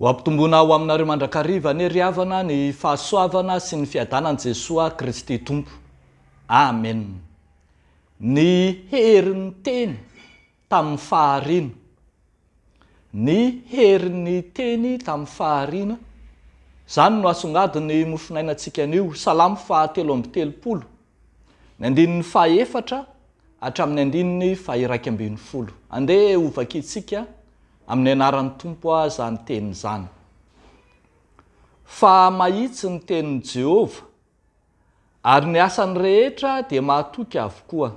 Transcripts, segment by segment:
Ho ampitomboana ho aminareo mandrakariva ny riavana ny fahasoavana sy ny fiadanan'i Jesosy Kristy Tompo. Amen. Ny herin'ny teny tamin'ny fahariana. Ny herin'ny teny tamin'ny fahariana. Zany no asongadiny mofinainantsika anio. Salamo 3:30. Ny andininy 4 hatramin'ny andininy 110. Andeha ovakitsika amin'ny anaran'ny Tompo zany teny zany. Fa mahitsy ny tenin'i Jehova, ary ny asany rehetra dia mahatoky avokoa.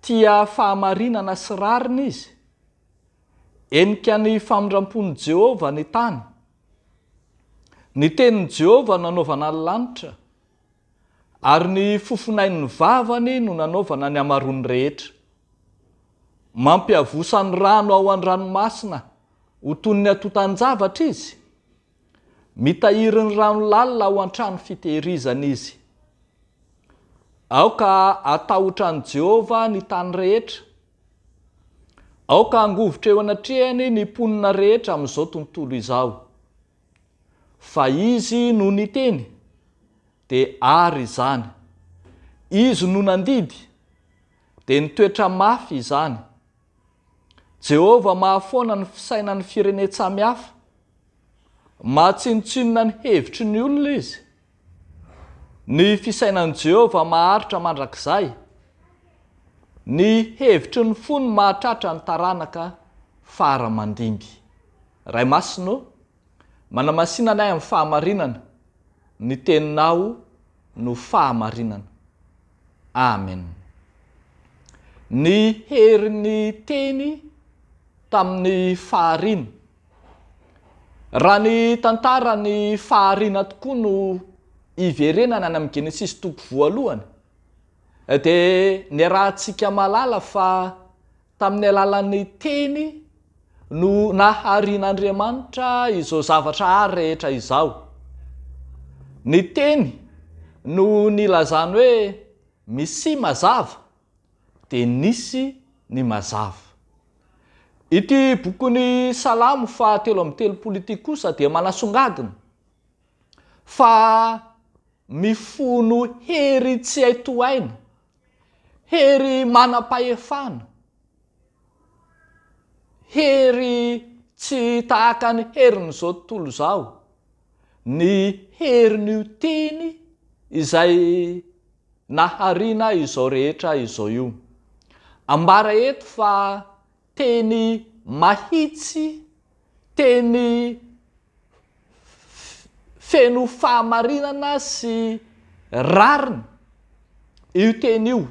Tia fahamarinana sy rariny izy. Enika ny famindrampon'i Jehova ny tany. Ny tenin'i Jehova nanaovana ny lanitra, ary ny fofonain'ny vavany no nanaovana ny amarony rehetra. Mampiavosa ny rano ao an-dranomasina ho toy ny atotan-javatra izy. Mitahiry ny rano lalina ao an-trano fitehirizana izy. Aoka atahotra ny Jehova ny tany rehetra. Aoka angovotra eo anatrehany ny mponina rehetra amin'izao tontolo izao. Fa izy no niteny, dia ary izany. Izy no nandidy, dia nitoetra mafy izany. Jehova mahafoana ny fisainan'ny firenena samihafa. Mahatsinotsinona ny hevitry ny olona izy. Ny fisainan'i Jehova maharitra mandrakizay. Ny hevitry ny fony mahatratra ny taranaka faramandimby. Ray masino, manamasinanay amin'ny fahamarinana. Ny teninao no fahamarinana. Amen. Ny herin'ny teny tamin'ny fahariana. Raha ny tantara ny fahariana tokoa no iverenana any amin'ny Genesis 1, dia niarahantsika malala fa tamin'ny alalan'ny teny no naharian'Andriamanitra izao zavatra rehetra izao. Ny teny no nilazany hoe misy mazava, dia nisy ny mazava. Ity bokon'ny Salamo 3:30 ity kosa dia manasongadina fa mifono hery tsy hay tohaina, hery manam-pahefana, hery tsy tahaka ny herin'izao tontolo izao, ny herin'io teny izay nahariana izao rehetra izao io. Ambara eto fa teny mahitsy, teny feno fahamarinana sy rariny io teny io,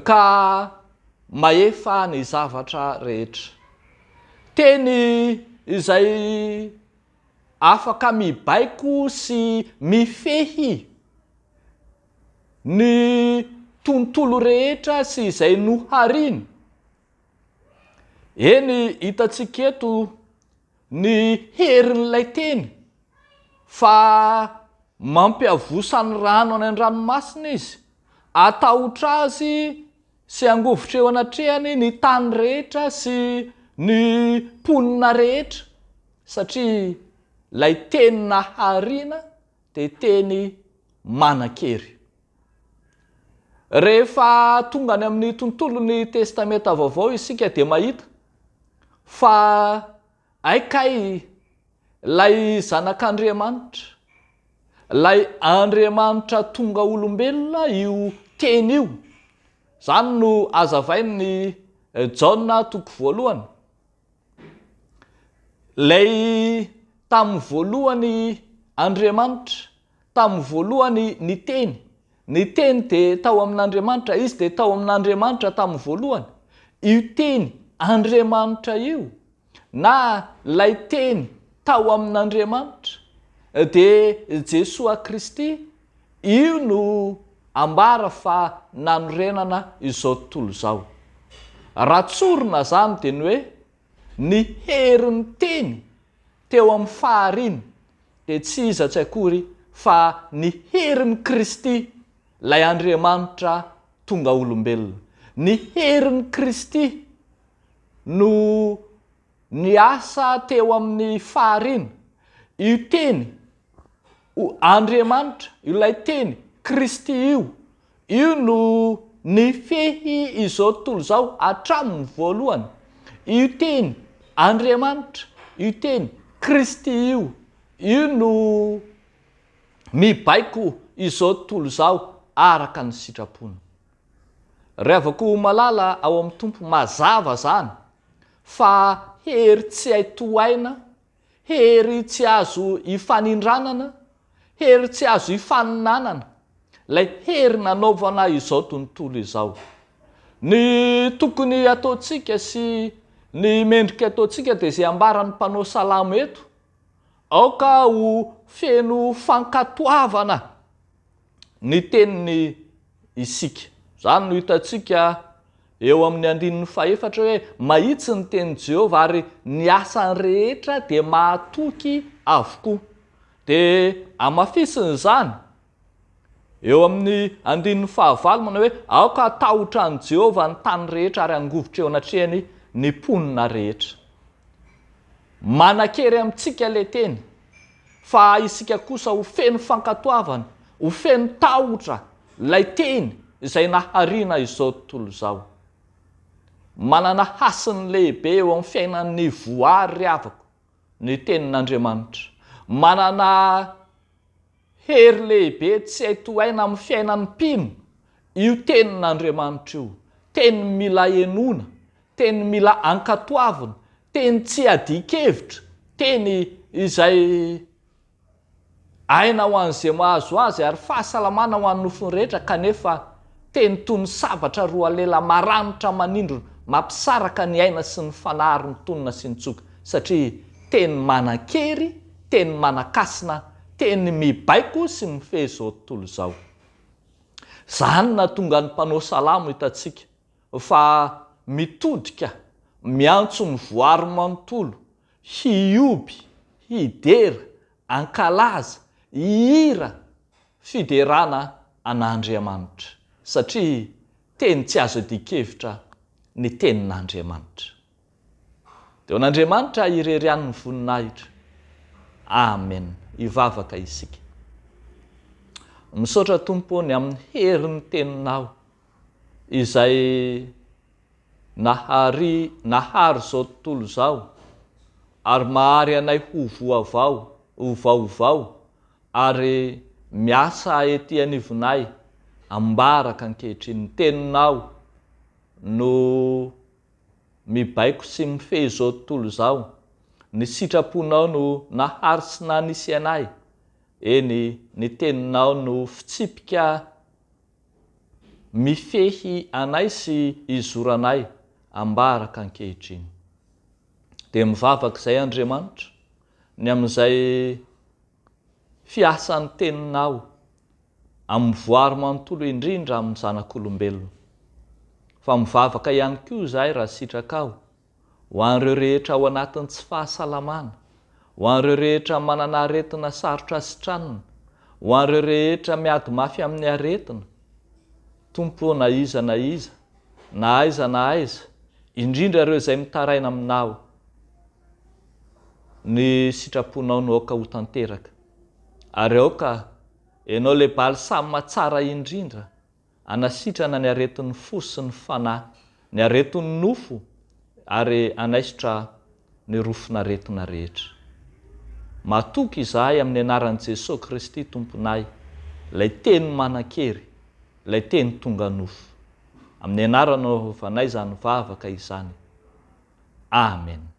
ka maefa ny zavatra rehetra. Teny izay afaka mibaiko sy mifehy ny tontolo rehetra sy izay nohariany. Eny hitatsika eto ny herin'ilay teny fa mampiavosa ny rano any an-dranomasina izy, atahotra azy sy angovotra eo anatrehany ny tany rehetra sy ny mponina rehetra, satria lay teny nahariana dia teny manan-kery. Rehefa tonga any amin'ny tontolon'ny testamenta vaovao isika dia mahita fa aikay lay zanak'Andriamanitra, lay Andriamanitra tonga olombelona io teny io. Zany no azavain'ny Jaona 1. Lay tamin'ny voalohany Andriamanitra, tamin'ny voalohany ny teny. Ny teny dia tao amin'Andriamanitra, izy dia tao amin'Andriamanitra tamin'ny voalohany. Io teny Andriamanitra io, na lay teny tao amin'Andriamanitra, dia Jesosy Kristy, io no ambara fa nanorenana izao tontolo izao. Ratsorina zany dia ny hoe ny herin'ny teny teo amin'ny fahariana dia tsy iza tsy akory fa ny herin'ny Kristy, lay Andriamanitra tonga olombelona. Ny herin'ny Kristy no ny asa teo amin'ny faharina. Io teny Andriamanitra, ilay teny Kristy io no nifehy izao tontolo izao hatramin'ny voalohany. Io teny Andriamanitra, io teny Kristy io no mibaiko izao tontolo izao araka ny sitrapony. Revako malala ao amin'ny tompo mazava zany fa hery tsy hay toaina, hery tsy azo ifanindranana, hery tsy azo ifaninanana, lay hery nanaovana izao tontolo izao. Ny tokony ataontsika sy ny mendrika ataontsika dia izay ambaran'ny mpanao Salamo eto, aoka ho feno fankatoavana ny teniny isika. Zany no hitantsika eo amin'ny andinin'ny faefatra hoe mahitsy ny tenin Jehova ary ny asany rehetra dia mahatoky avokoa. Dia amafisiny zany eo amin'ny andinin'ny fahavalo manao hoe aoka atahotra ny Jehova ny tany rehetra ary angovotra eo anatrehany ny mponina rehetra. Manan-kery amintsika le teny fa isika kosa ho feno fankatoavana, ho feno tahotra lay teny izay nahariana izao tontolo izao. Manana hasiny lehibe eo amin'ny fiainan'ny voary riavako ny tenin'Andriamanitra. Manana hery lehibe tsy hay toaina amin'ny fiainan'ny mpino io tenin'Andriamanitra io. Teny mila enona, teny mila ankatoavina, teny tsy adikevitra, teny izay aina ho an'izay mahazo azy ary fahasalamana ho an'ny nofony rehetra, kanefa teny toy ny sabatra roa lela maranitra manindrona mampisaraka ny aina sy ny fanahary ny tonona sy ny tsoka, satria teny manan-kery, teny manan-kasina, teny mibaiko sy mifehy izao tontolo izao. Zany nahatonga ny mpanao Salamo hitantsika fa mitodika miantso ny voary manontolo, hioby, hidera, ankalaza, hihira fiderana an'Andriamanitra, satria teny tsy azo adikevitra ny tenin'Andriamanitra. Dia n'Andriamanitra irerian'ny voninahitra. Amen. Ivavaka isika. Misaotra Tompony amin'ny herin'ny teninao izay nahary izao tontolo izao ary mahary anay ho vaovao ary miasa ety anivonay ambaraka ankehitriny. Teninao no mibaiko sy mifehy izao tontolo izao. Ny sitraponao no nahary sy nanisy anay. Eny, ny teninao no fitsipika mifehy anay sy izoranay ambaraka ankehitriny. Dia mivavaka izay Andriamanitra ny amin'izay fiasan'ny teninao amin'ny voary manontolo indrindra amin'ny zanak'olombelona. Fa mivavaka ihany koa izahay raha sitrakao ho an'ireo rehetra ao anatin'ny tsy fahasalamana, ho an'ireo rehetra manana aretina sarotra sitranina, ho an'ireo rehetra miady mafy amin'ny aretina. Tompo, na iza na iza, na aiza na aiza, indrindra ireo izay mitaraina aminao, ny sitraponao no aoka ho tanteraka. Ary aoka ianao le baly samy matsara indrindra anasitrana ny aretin'ny fo sy ny fanahy, ny aretin'ny nofo ary anaisitra ny rofon'aretina rehetra. Matoky izahay amin'ny anaran'i Jesosy Kristy Tomponay, lay teny manan-kery, lay teny tonga nofo. Amin'ny anarana vanay izany vavaka izany. Amen.